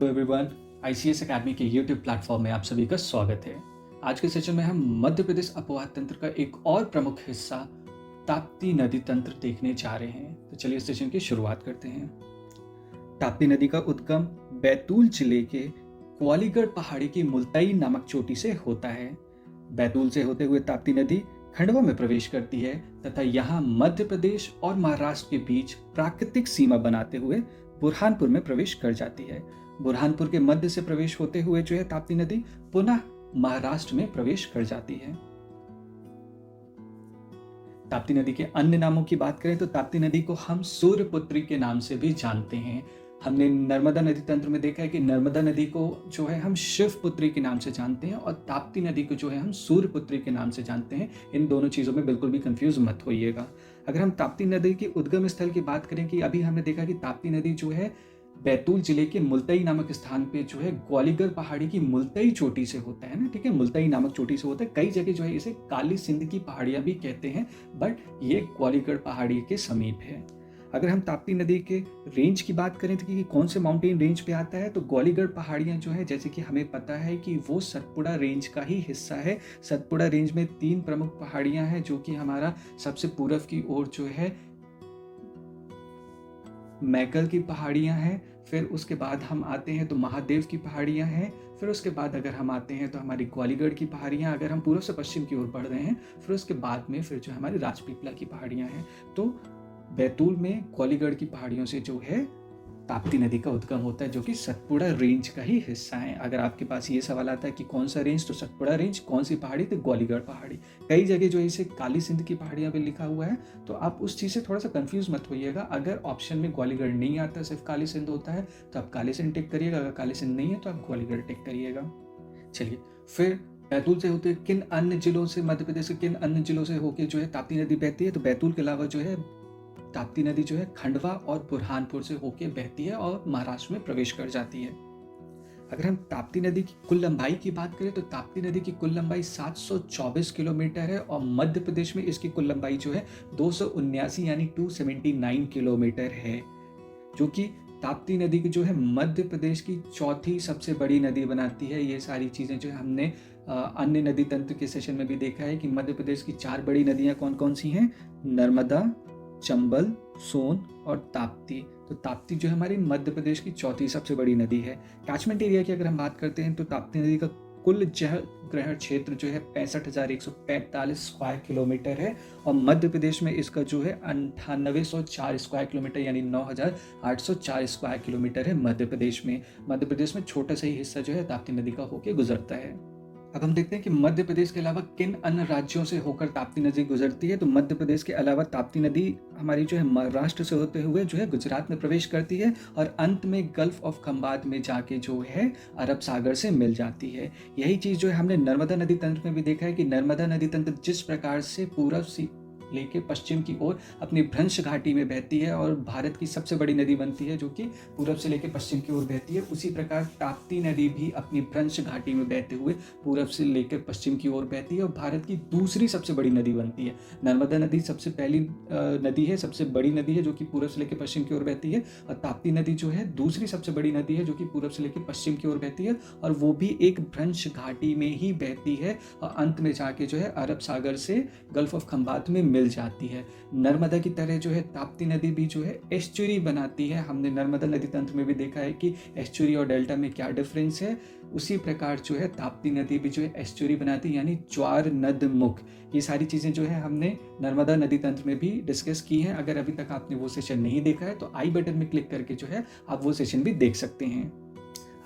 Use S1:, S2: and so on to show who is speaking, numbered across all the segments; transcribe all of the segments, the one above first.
S1: Hello everyone, ICS academy के YouTube platform में आप सभी का स्वागत है। आज के सेशन में हम मध्य प्रदेश अपवाद तंत्र का एक और प्रमुख हिस्सा ताप्ती नदी तंत्र देखने जा रहे हैं। तो चलिए इस सेशन की शुरुआत करते हैं। ताप्ती नदी का उद्गम बैतूल जिले के ग्वालीगढ़ पहाड़ी की मुल्ताई नामक चोटी से होता है। बैतूल से होते हुए ताप्ती नदी खंडवा में प्रवेश करती है तथा यहाँ मध्य प्रदेश और महाराष्ट्र के बीच प्राकृतिक सीमा बनाते हुए बुरहानपुर में प्रवेश कर जाती है। बुरहानपुर के मध्य से प्रवेश होते हुए जो है ताप्ती नदी पुनः महाराष्ट्र में प्रवेश कर जाती है। ताप्ती नदी के अन्य नामों की बात करें तो ताप्ती नदी को हम सूर्यपुत्री के नाम से भी जानते हैं। हमने नर्मदा नदी तंत्र में देखा है कि नर्मदा नदी को जो है हम शिवपुत्री के नाम से जानते हैं और ताप्ती नदी को जो है हम सूर्यपुत्री के नाम से जानते हैं। इन दोनों चीज़ों में बिल्कुल भी कंफ्यूज मत होइएगा। अगर हम ताप्ती नदी के उद्गम स्थल की बात करें कि अभी हमने देखा कि ताप्ती नदी जो है बैतूल जिले के मुल्ताई नामक स्थान पे जो है ग्वालीगढ़ पहाड़ी की मुल्ताई चोटी से होता है ना, ठीक है, मुल्ताई नामक चोटी से होता है। कई जगह जो है इसे काली सिंध की पहाड़ियां भी कहते हैं, बट ये ग्वालीगढ़ पहाड़ी के समीप है। अगर हम ताप्ती नदी के रेंज की बात करें तो कि कौन से माउंटेन रेंज पे आता है, तो ग्वालीगढ़ पहाड़ियाँ जो है जैसे कि हमें पता है कि वो सतपुड़ा रेंज का ही हिस्सा है। सतपुड़ा रेंज में 3 प्रमुख पहाड़ियाँ हैं जो कि हमारा सबसे पूर्व की ओर जो है मैकल की पहाड़ियाँ हैं, फिर उसके बाद हम आते हैं तो महादेव की पहाड़ियाँ हैं, फिर उसके बाद अगर हम आते हैं तो हमारी ग्वालीगढ़ की पहाड़ियाँ, अगर हम पूर्व से पश्चिम की ओर बढ़ रहे हैं फिर उसके बाद में फिर जो हमारी राजपीपला की पहाड़ियाँ हैं। तो बैतूल में ग्वालीगढ़ की पहाड़ियों से जो है ताप्ती नदी का उद्गम होता है जो कि सतपुड़ा रेंज का ही हिस्सा है। अगर आपके पास ये सवाल आता है कि कौन सा रेंज, तो सतपुड़ा रेंज, कौन सी पहाड़ी, तो ग्वालीगढ़ पहाड़ी। कई जगह जो है इसे काली सिंध की पहाड़ियाँ पे लिखा हुआ है, तो आप उस चीज़ से थोड़ा सा कंफ्यूज मत होइएगा। अगर ऑप्शन में ग्वालीगढ़ नहीं आता, सिर्फ काली सिंध होता है, तो आप काली सिंध टिक करिएगा। अगर काली सिंध नहीं है तो आप ग्वालीगढ़ टिक करिएगा। चलिए, फिर बैतूल से होते किन अन्य जिलों से, मध्य प्रदेश के किन अन्य जिलों से होकर जो है ताप्ती नदी बहती है, तो बैतूल के अलावा जो है ताप्ती नदी जो है खंडवा और बुरहानपुर से होके बहती है और महाराष्ट्र में प्रवेश कर जाती है। अगर हम ताप्ती नदी की कुल लंबाई की बात करें तो ताप्ती नदी की कुल लंबाई 724 किलोमीटर है और मध्य प्रदेश में इसकी कुल लंबाई जो है 279 यानी 279 किलोमीटर है, जो कि ताप्ती नदी की जो है मध्य प्रदेश की चौथी सबसे बड़ी नदी बनाती है। ये सारी चीज़ें जो है हमने अन्य नदी तंत्र के सेशन में भी देखा है कि मध्य प्रदेश की 4 बड़ी नदियाँ कौन कौन सी हैं, नर्मदा, चंबल, सोन और ताप्ती। तो ताप्ती जो है हमारी मध्य प्रदेश की चौथी सबसे बड़ी नदी है। कैचमेंट एरिया की अगर हम बात करते हैं तो ताप्ती नदी का कुल जल ग्रहण क्षेत्र जो है 65,145 स्क्वायर किलोमीटर है और मध्य प्रदेश में इसका जो है 9804 स्क्वायर किलोमीटर यानी 9,804 स्क्वायर किलोमीटर है मध्य प्रदेश में। मध्य प्रदेश में छोटा सा ही हिस्सा जो है ताप्ती नदी का होके गुजरता है। अब हम देखते हैं कि मध्य प्रदेश के अलावा किन अन्य राज्यों से होकर ताप्ती नदी गुजरती है। तो मध्य प्रदेश के अलावा ताप्ती नदी हमारी जो है महाराष्ट्र से होते हुए जो है गुजरात में प्रवेश करती है और अंत में गल्फ ऑफ खंबात में जाके जो है अरब सागर से मिल जाती है। यही चीज़ जो है हमने नर्मदा नदी तंत्र में भी देखा है कि नर्मदा नदी तंत्र जिस प्रकार से पूर्व लेके पश्चिम की ओर अपनी भ्रंश घाटी में बहती है और भारत की सबसे बड़ी नदी बनती है जो कि पूर्व से लेके पश्चिम की ओर बहती है, उसी प्रकार ताप्ती नदी भी अपनी भ्रंश घाटी में बहते हुए पूर्व से लेकर पश्चिम की ओर बहती है और भारत की दूसरी सबसे बड़ी नदी बनती है। नर्मदा नदी सबसे पहली नदी है, सबसे बड़ी नदी है जो कि पूर्व से लेकर पश्चिम की ओर बहती है और ताप्ती नदी जो है दूसरी सबसे बड़ी नदी है जो कि पूर्व से लेकर पश्चिम की ओर बहती है और वो भी एक भ्रंश घाटी में ही बहती है और अंत में जाके जो है अरब सागर से गल्फ ऑफ खंबात में मिल जाती है। नर्मदा की तरह जो है ताप्ती नदी भी जो है एस्चुरी बनाती है। हमने नर्मदा नदी तंत्र में भी देखा है कि एस्चुरी और डेल्टा में क्या डिफरेंस है। उसी प्रकार जो है ताप्ती नदी भी जो है एस्चुरी बनाती है यानी ज्वार नद मुख। ये सारी चीज़ें जो है हमने नर्मदा नदी तंत्र में भी डिस्कस की हैं। अगर अभी तक आपने वो सेशन नहीं देखा है तो आई बटन में क्लिक करके जो है आप वो सेशन भी देख सकते हैं।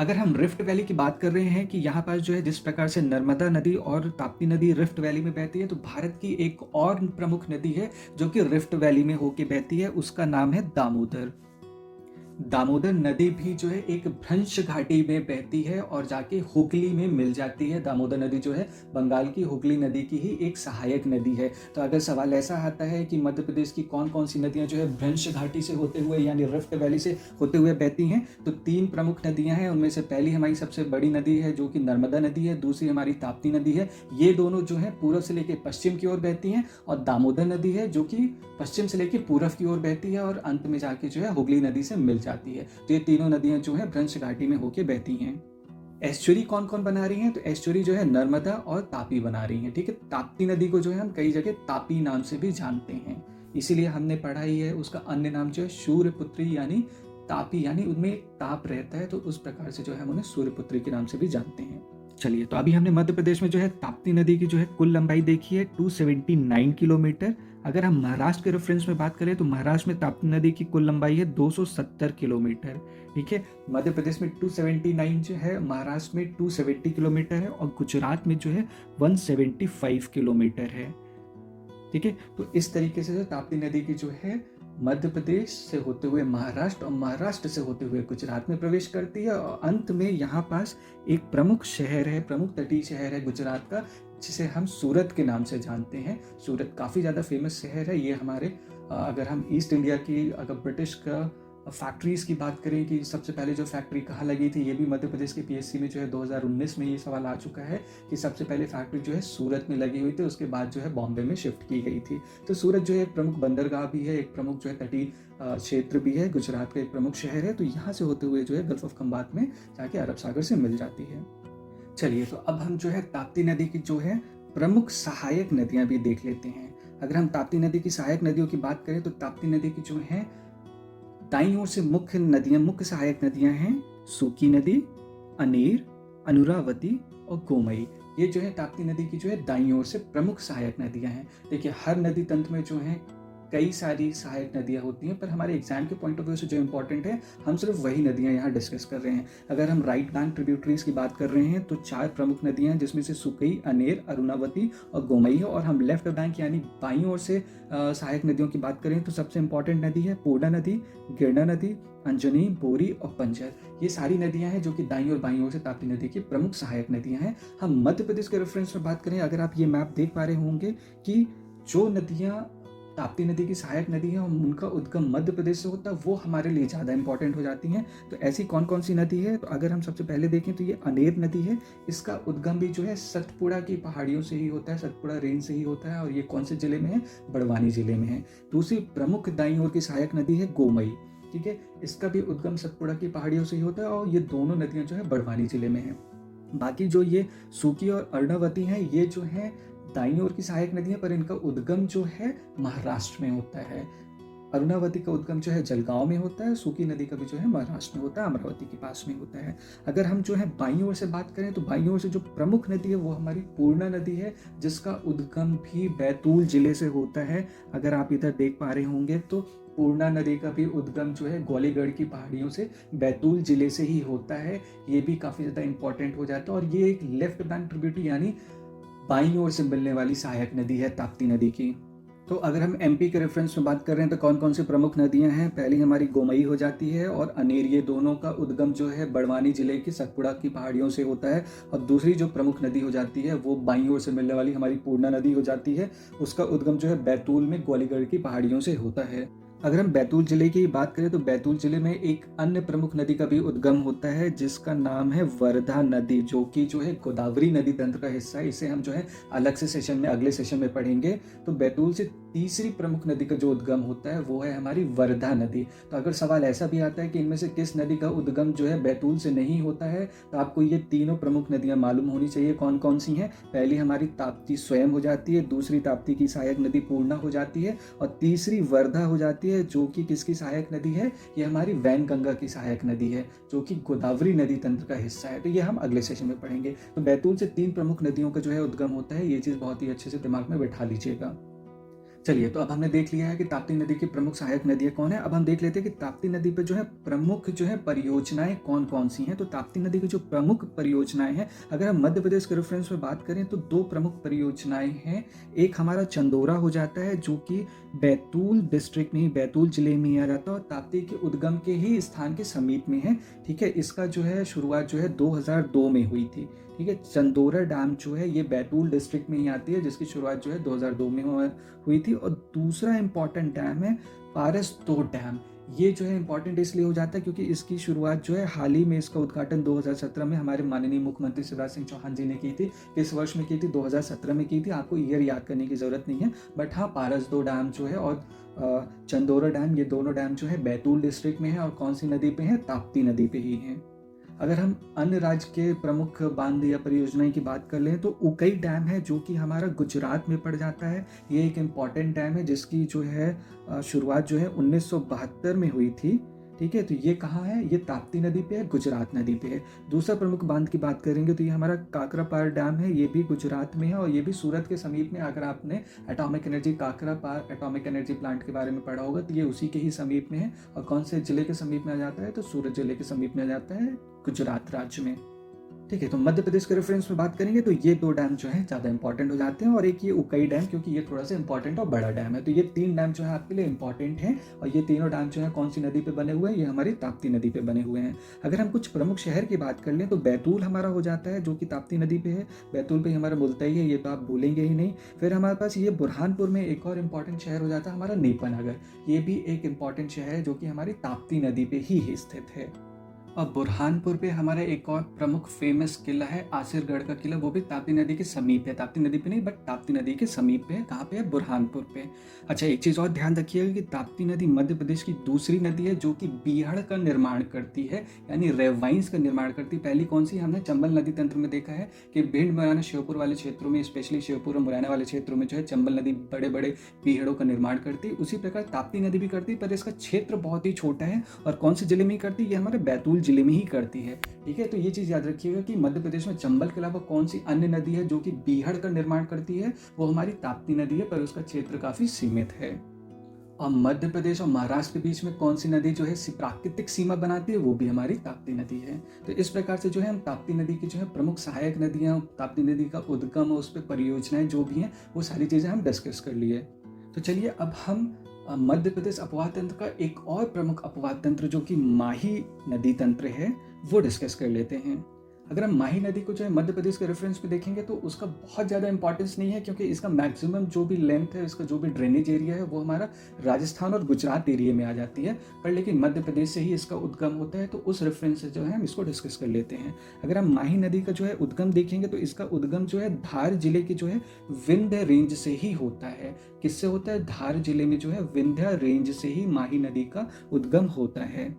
S1: अगर हम रिफ्ट वैली की बात कर रहे हैं कि यहाँ पर जो है जिस प्रकार से नर्मदा नदी और ताप्ती नदी रिफ्ट वैली में बहती है, तो भारत की एक और प्रमुख नदी है जो कि रिफ्ट वैली में होके बहती है, उसका नाम है दामोदर। दामोदर नदी भी जो है एक भ्रंश घाटी में बहती है और जाके हुगली में मिल जाती है। दामोदर नदी जो है बंगाल की हुगली नदी की ही एक सहायक नदी है। तो अगर सवाल ऐसा आता है कि मध्य प्रदेश की कौन कौन सी नदियां जो है भ्रंश घाटी से होते हुए यानी रिफ्ट वैली से होते हुए बहती हैं, तो 3 प्रमुख नदियां हैं। उनमें से पहली हमारी सबसे बड़ी नदी है जो कि नर्मदा नदी है, दूसरी हमारी ताप्ती नदी है। ये दोनों जो है पूर्व से लेकर पश्चिम की ओर बहती हैं और दामोदर नदी है जो कि पश्चिम से लेकर पूर्व की ओर बहती है और अंत में जाके जो है हुगली नदी से मिल जाती है। तो ये तीनों नदियाँ जो है भ्रंश घाटी में होके बहती हैं। एस्चुरी कौन कौन बना रही हैं? तो एस्चुरी जो है नर्मदा और तापी बना रही हैं। ठीक है, ताप्ती नदी को जो है हम कई जगह तापी नाम से भी जानते हैं, इसीलिए हमने पढ़ा ही है उसका अन्य नाम जो है सूर्यपुत्री यानी तापी, यानी उनमें एक ताप रहता है, तो उस प्रकार से जो है हम उन्हें सूर्यपुत्री के नाम से भी जानते हैं। चलिए, तो अभी हमने मध्य प्रदेश में जो है ताप्ती नदी की जो है कुल लंबाई देखी है 279 किलोमीटर। अगर हम महाराष्ट्र के रेफरेंस में बात करें तो महाराष्ट्र में ताप्ती नदी की कुल लंबाई है 270 किलोमीटर। ठीक है, मध्य प्रदेश में 279 जो है, महाराष्ट्र में 270 किलोमीटर है और गुजरात में जो है 175 किलोमीटर है। ठीक है, तो इस तरीके से जो ताप्ती नदी की जो है मध्य प्रदेश से होते हुए महाराष्ट्र और महाराष्ट्र से होते हुए गुजरात में प्रवेश करती है और अंत में यहाँ पास एक प्रमुख शहर है, प्रमुख तटीय शहर है गुजरात का, जिसे हम सूरत के नाम से जानते हैं। सूरत काफ़ी ज़्यादा फेमस शहर है। ये हमारे अगर हम ईस्ट इंडिया की, अगर ब्रिटिश का फैक्ट्रीज़ की बात करें कि सबसे पहले जो फैक्ट्री कहाँ लगी थी, ये भी मध्य प्रदेश के पीएससी में जो है 2019 में ये सवाल आ चुका है कि सबसे पहले फैक्ट्री जो है सूरत में लगी हुई थी, उसके बाद जो है बॉम्बे में शिफ्ट की गई थी। तो सूरत जो है एक प्रमुख बंदरगाह भी है, एक प्रमुख जो है तटीय क्षेत्र भी है, गुजरात का एक प्रमुख शहर है। तो यहाँ से होते हुए जो है गल्फ ऑफ खंबात में जाके अरब सागर से मिल जाती है। चलिए, तो अब हम जो है ताप्ती नदी की जो है प्रमुख सहायक नदियाँ भी देख लेते हैं। अगर हम ताप्ती नदी की सहायक नदियों की बात करें तो ताप्ती नदी की जो है दाईं ओर से मुख्य नदियां, मुख्य सहायक नदियां हैं सूकी नदी, अनेर, अनुरावती और गोमई। ये जो है ताप्ती नदी की जो है दाईं ओर से प्रमुख सहायक नदियां हैं। देखिए, हर नदी तंत्र में जो है कई सारी सहायक नदियां होती हैं, पर हमारे एग्जाम के पॉइंट ऑफ व्यू से जो इंपॉर्टेंट है, हम सिर्फ वही नदियां यहाँ डिस्कस कर रहे हैं। अगर हम राइट बैंक ट्रिब्यूटरीज की बात कर रहे हैं तो 4 प्रमुख नदियां हैं, जिसमें से सुकई, अनेर, अरुणावती और गोमई है। और हम लेफ्ट बैंक यानी बाईं ओर से सहायक नदियों की बात करें तो सबसे इंपॉर्टेंट नदी है पूर्णा नदी, गिरना नदी, अंजनी, बोरी और पंजर। ये सारी नदियां हैं जो कि दाईं और बाईं ओर से ताप्ती नदी की प्रमुख सहायक नदियां हैं। हम मध्य प्रदेश के रेफरेंस में बात करें, अगर आप ये मैप देख पा रहे होंगे कि जो नदियां ताप्ती नदी की सहायक नदी है और उनका उद्गम मध्य प्रदेश से होता है, वो हमारे लिए ज़्यादा इंपॉर्टेंट हो जाती हैं। तो ऐसी कौन कौन सी नदी है? तो अगर हम सबसे पहले देखें तो ये अनेर नदी है। इसका उद्गम भी जो है सतपुड़ा की पहाड़ियों से ही होता है, सतपुड़ा रेंज से ही होता है, और ये कौन से जिले में है? बड़वानी जिले में है। दूसरी प्रमुख दाईं ओर की सहायक नदी है गोमई। ठीक है, इसका भी उद्गम सतपुड़ा की पहाड़ियों से ही होता है और ये दोनों नदियाँ जो है बड़वानी जिले में है। बाकी जो ये सूकी और अर्णावती हैं, ये जो है दाईं ओर की सहायक नदी है, पर इनका उद्गम जो है महाराष्ट्र में होता है। अरुणावती का उद्गम जो है जलगांव में होता है, सूकी नदी का भी जो है महाराष्ट्र में होता है, अमरावती के पास में होता है। अगर हम जो है बाईं ओर से बात करें तो बाईं ओर से जो प्रमुख नदी है वो हमारी पूर्णा नदी है, जिसका उद्गम भी बैतूल जिले से होता है। अगर आप इधर देख पा रहे होंगे तो पूर्णा नदी का भी उद्गम जो है ग्वालीगढ़ की पहाड़ियों से बैतूल जिले से ही होता है। ये भी काफ़ी ज़्यादा इंपॉर्टेंट हो जाता है और ये एक लेफ्ट बैंक ट्रिब्यूटरी यानी बाईं ओर से मिलने वाली सहायक नदी है ताप्ती नदी की। तो अगर हम एमपी के रेफरेंस में बात कर रहे हैं तो कौन कौन सी प्रमुख नदियां हैं? पहली हमारी गोमई हो जाती है और अनेर, ये दोनों का उद्गम जो है बड़वानी जिले की सतपुड़ा की पहाड़ियों से होता है। और दूसरी जो प्रमुख नदी हो जाती है वो बाईं ओर से मिलने वाली हमारी पूर्णा नदी हो जाती है। उसका उद्गम जो है बैतूल में ग्वालीगढ़ की पहाड़ियों से होता है। अगर हम बैतूल जिले की बात करें तो बैतूल जिले में एक अन्य प्रमुख नदी का भी उद्गम होता है, जिसका नाम है वर्धा नदी, जो कि जो है गोदावरी नदी तंत्र का हिस्सा है। इसे हम जो है अलग से सेशन में, अगले सेशन में पढ़ेंगे। तो बैतूल से तीसरी प्रमुख नदी का जो उद्गम होता है वो है हमारी वर्धा नदी। तो अगर सवाल ऐसा भी आता है कि इनमें से किस नदी का उद्गम जो है बैतूल से नहीं होता है, तो आपको ये तीनों प्रमुख नदियां मालूम होनी चाहिए कौन कौन सी हैं। पहली हमारी ताप्ती स्वयं हो जाती है, दूसरी ताप्ती की सहायक नदी पूर्णा हो जाती है और तीसरी वर्धा हो जाती है, जो कि किसकी सहायक नदी है? ये हमारी वैनगंगा की सहायक नदी है, जो कि गोदावरी नदी तंत्र का हिस्सा है। तो ये हम अगले सेशन में पढ़ेंगे। तो बैतूल से 3 प्रमुख नदियों का जो है उद्गम होता है, ये चीज़ बहुत ही अच्छे से दिमाग में बैठा लीजिएगा। चलिए, तो अब हमने देख लिया है कि ताप्ती नदी की प्रमुख सहायक नदियाँ कौन है। अब हम देख लेते हैं कि ताप्ती नदी पर जो है प्रमुख जो है परियोजनाएं कौन कौन सी हैं। तो ताप्ती नदी की जो प्रमुख परियोजनाएं हैं, अगर हम मध्य प्रदेश के रेफरेंस में बात करें तो 2 प्रमुख परियोजनाएं हैं। एक हमारा चंदोरा हो जाता है, जो कि बैतूल डिस्ट्रिक्ट में ही, बैतूल जिले में ही आ जाता है और ताप्ती के उद्गम के ही स्थान के समीप में है। ठीक है, इसका जो है शुरुआत जो है 2002 में हुई थी। ठीक है, चंदोरा डैम जो है ये बैतूल डिस्ट्रिक्ट में ही आती है, जिसकी शुरुआत जो है 2002 में हुई थी। और दूसरा इंपॉर्टेंट डैम है पारस तोड़ डैम। ये जो है इम्पॉर्टेंट इसलिए हो जाता है क्योंकि इसकी शुरुआत जो है हाल ही में, इसका उद्घाटन 2017 में हमारे माननीय मुख्यमंत्री शिवराज सिंह चौहान जी ने की थी। किस वर्ष में की थी? 2017 में की थी। आपको ईयर याद करने की ज़रूरत नहीं है, बट हाँ, पारस दो डैम जो है और चंदोरा डैम, ये दोनों डैम जो है बैतूल डिस्ट्रिक्ट में है और कौन सी नदी पे है? ताप्ती नदी पे ही है। अगर हम अन्य राज्य के प्रमुख बांध या परियोजनाएं की बात कर लें तो उकई डैम है जो कि हमारा गुजरात में पड़ जाता है। ये एक इम्पॉर्टेंट डैम है जिसकी जो है शुरुआत जो है 1972 में हुई थी। ठीक है, तो ये कहाँ है? ये ताप्ती नदी पे है, गुजरात नदी पे है। दूसरा प्रमुख बांध की बात करेंगे तो ये हमारा काकरापार डैम है, ये भी गुजरात में है और ये भी सूरत के समीप में। अगर आपने atomic energy Kakrapar atomic energy plant के बारे में पढ़ा होगा तो ये उसी के ही समीप में है। और कौन से जिले के समीप में आ जाता है? तो सूरत जिले के समीप में आ जाता है, गुजरात राज्य में। ठीक है, तो मध्य प्रदेश के रेफरेंस में बात करेंगे तो ये दो डैम जो है ज़्यादा इंपॉर्टेंट हो जाते हैं और एक ये उकई डैम, क्योंकि ये थोड़ा सा इंपॉर्टेंट और बड़ा डैम है। तो ये तीन डैम जो है आपके लिए इंपॉर्टेंट हैं और ये तीनों डैम जो है कौन सी नदी पे बने हुए हैं? ये हमारी ताप्ती नदी पे बने हुए हैं। अगर हम कुछ प्रमुख शहर की बात कर लें तो बैतूल हमारा हो जाता है जो कि ताप्ती नदी पे है। बैतूल पे हमारा मुल्ताई है, ये तो आप भूलेंगे ही नहीं। फिर हमारे पास ये बुरहानपुर में एक और इम्पॉर्टेंट शहर हो जाता है हमारा नेपानगर। ये भी एक इम्पॉर्टेंट शहर है जो कि हमारी ताप्ती नदी पे ही स्थित है। और बुरहानपुर पे हमारा एक और प्रमुख फेमस किला है आसिरगढ़ का किला, वो भी ताप्ती नदी के समीप है। ताप्ती नदी पे नहीं, बट ताप्ती नदी के समीप पे है। कहाँ पे है? बुरहानपुर पे। अच्छा, एक चीज़ और ध्यान रखिएगा कि ताप्ती नदी मध्य प्रदेश की दूसरी नदी है जो कि बीहड़ का निर्माण करती है, यानी रेवाइंस का निर्माण करती है। पहली कौन सी? हमने चंबल नदी तंत्र में देखा है कि भिंड, मुरैना, श्योपुर वाले क्षेत्रों में, स्पेशली श्योपुर और मुरैना वाले क्षेत्रों में जो है चंबल नदी बड़े बड़े बीहड़ों का निर्माण करती है। उसी प्रकार ताप्ती नदी भी करती है, पर इसका क्षेत्र बहुत ही छोटा है। और कौन से जिले में ही करती है? ये हमारे बैतूल जिले में ही करती है। ठीक है, तो ये चीज़ याद रखिएगा कि मध्य प्रदेश में चंबल के अलावा कौन सी अन्य नदी है जो कि बीहड़ का निर्माण करती है? वो हमारी ताप्ती नदी है, पर उसका क्षेत्र काफी सीमित है। और मध्य प्रदेश और महाराष्ट्र के बीच में कौन सी नदी जो है प्राकृतिक सीमा बनाती है? वो भी हमारी ताप्ती नदी है। तो इस प्रकार से जो है हम ताप्ती नदी की जो है प्रमुख सहायक नदियाँ, ताप्ती नदी का उद्गम और उस पर परियोजनाएं जो भी हैं, वो सारी चीज़ें हम डिस्कस कर लिए। तो चलिए अब हम मध्य प्रदेश अपवाद तंत्र का एक और प्रमुख अपवाद तंत्र जो कि माही नदी तंत्र है, वो डिस्कस कर लेते हैं। अगर हम माही नदी को जो है मध्य प्रदेश के रेफरेंस पे देखेंगे तो उसका बहुत ज़्यादा इंपॉर्टेंस नहीं है, क्योंकि इसका मैक्सिमम जो भी लेंथ है, इसका जो भी ड्रेनेज एरिया है, वो हमारा राजस्थान और गुजरात एरिया में आ जाती है। पर लेकिन मध्य प्रदेश से ही इसका उद्गम होता है, तो उस रेफरेंस से जो है हम इसको डिस्कस कर लेते हैं। अगर हम माही नदी का जो है उद्गम देखेंगे तो इसका उद्गम जो है धार जिले के जो है विंध्य रेंज से ही होता है। किससे होता है? धार जिले में जो है विंध्य रेंज से ही माही नदी का उद्गम होता है।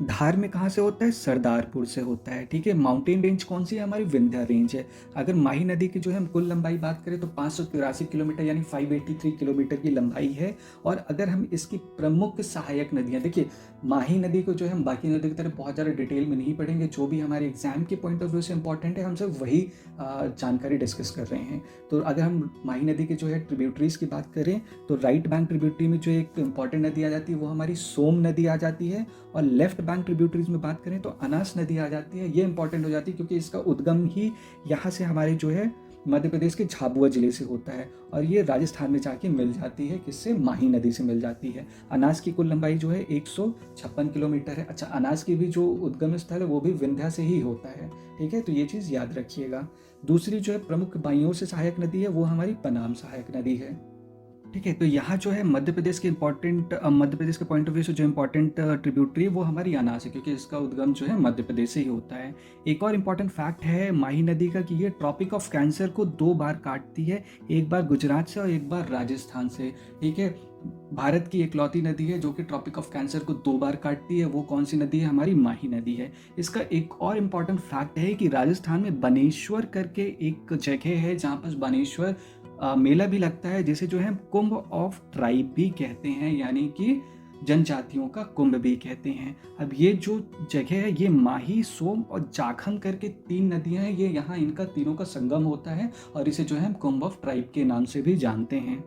S1: धार में कहाँ से होता है? सरदारपुर से होता है। ठीक है, माउंटेन रेंज कौन सी है? हमारी विंध्य रेंज है। अगर माही नदी की जो है हम कुल लंबाई बात करें तो 583 किलोमीटर यानी 583 किलोमीटर की लंबाई है। और अगर हम इसकी प्रमुख सहायक नदियाँ, देखिए माही नदी को जो है हम बाकी नदी की तरह बहुत ज़्यादा डिटेल में नहीं पढ़ेंगे, जो भी हमारे एग्जाम के पॉइंट ऑफ व्यू से इंपॉर्टेंट है हम सब वही जानकारी डिस्कस कर रहे हैं। तो अगर हम माही नदी के जो है ट्रिब्यूटरीज की बात करें तो राइट बैंक ट्रिब्यूटरी में जो एक इंपॉर्टेंट नदी आ जाती है वो हमारी सोम नदी आ जाती है। और लेफ्ट बैंक ट्रिब्यूटरीज में बात करें तो अनास नदी आ जाती है। ये इंपॉर्टेंट हो जाती है क्योंकि इसका उद्गम ही यहाँ से हमारे जो है मध्य प्रदेश के झाबुआ जिले से होता है और ये राजस्थान में जाके मिल जाती है। किससे? माही नदी से मिल जाती है। अनास की कुल लंबाई जो है 156 किलोमीटर है। अच्छा, अनास की भी जो उद्गम स्थल है वो भी विंध्या से ही होता है। ठीक है, तो ये चीज़ याद रखिएगा। दूसरी जो है प्रमुख बाइयों से सहायक नदी है वो हमारी पनाम सहायक नदी है। ठीक है, तो यहाँ जो है मध्य प्रदेश के मध्य प्रदेश के पॉइंट ऑफ व्यू से जो इम्पोर्टेंट ट्रिब्यूटरी है वो हमारी अनास है, क्योंकि इसका उद्गम जो है मध्य प्रदेश से ही होता है। एक और इम्पॉर्टेंट फैक्ट है माही नदी का कि ये ट्रॉपिक ऑफ कैंसर को 2 बार काटती है, एक बार गुजरात से और एक बार राजस्थान से। ठीक है, भारत की इकलौती नदी है जो कि ट्रॉपिक ऑफ कैंसर को 2 बार काटती है। वो कौन सी नदी है? हमारी माही नदी है। इसका एक और इम्पॉर्टेंट फैक्ट है कि राजस्थान में बनेश्वर करके एक जगह है जहाँ पर बनेश्वर मेला भी लगता है, जिसे जो है कुंभ ऑफ ट्राइब भी कहते हैं, यानी कि जनजातियों का कुंभ भी कहते हैं। अब ये जो जगह है ये माही, सोम और जाखम करके 3 नदियां हैं। ये यहाँ इनका तीनों का संगम होता है और इसे जो है हम कुंभ ऑफ ट्राइब के नाम से भी जानते हैं।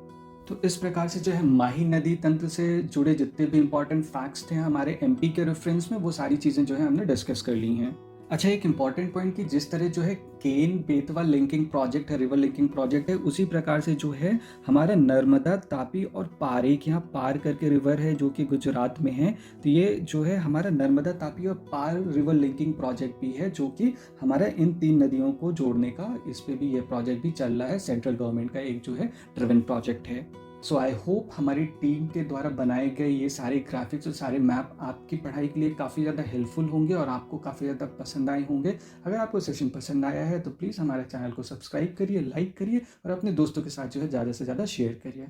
S1: तो इस प्रकार से जो है माही नदी तंत्र से जुड़े जितने भी इंपॉर्टेंट फैक्ट्स थे हमारे एमपी के रेफरेंस में, वो सारी चीज़ें जो है हमने डिस्कस कर ली हैं। अच्छा, एक इम्पॉर्टेंट पॉइंट कि जिस तरह जो है केन बेतवा लिंकिंग प्रोजेक्ट है, रिवर लिंकिंग प्रोजेक्ट है, उसी प्रकार से जो है हमारा नर्मदा, तापी और पार, एक यहाँ पार करके रिवर है जो कि गुजरात में है। तो ये जो है हमारा नर्मदा, तापी और पार रिवर लिंकिंग प्रोजेक्ट भी है जो कि हमारा इन 3 नदियों को जोड़ने का, इस पे भी ये प्रोजेक्ट भी चल रहा है। सेंट्रल गवर्नमेंट का एक जो है ड्रिवन प्रोजेक्ट है। सो आई होप हमारी टीम के द्वारा बनाए गए ये सारे ग्राफिक्स और सारे मैप आपकी पढ़ाई के लिए काफ़ी ज़्यादा हेल्पफुल होंगे और आपको काफ़ी ज़्यादा पसंद आए होंगे। अगर आपको सेशन पसंद आया है तो प्लीज़ हमारे चैनल को सब्सक्राइब करिए, लाइक करिए और अपने दोस्तों के साथ जो है ज़्यादा से ज़्यादा शेयर करिए।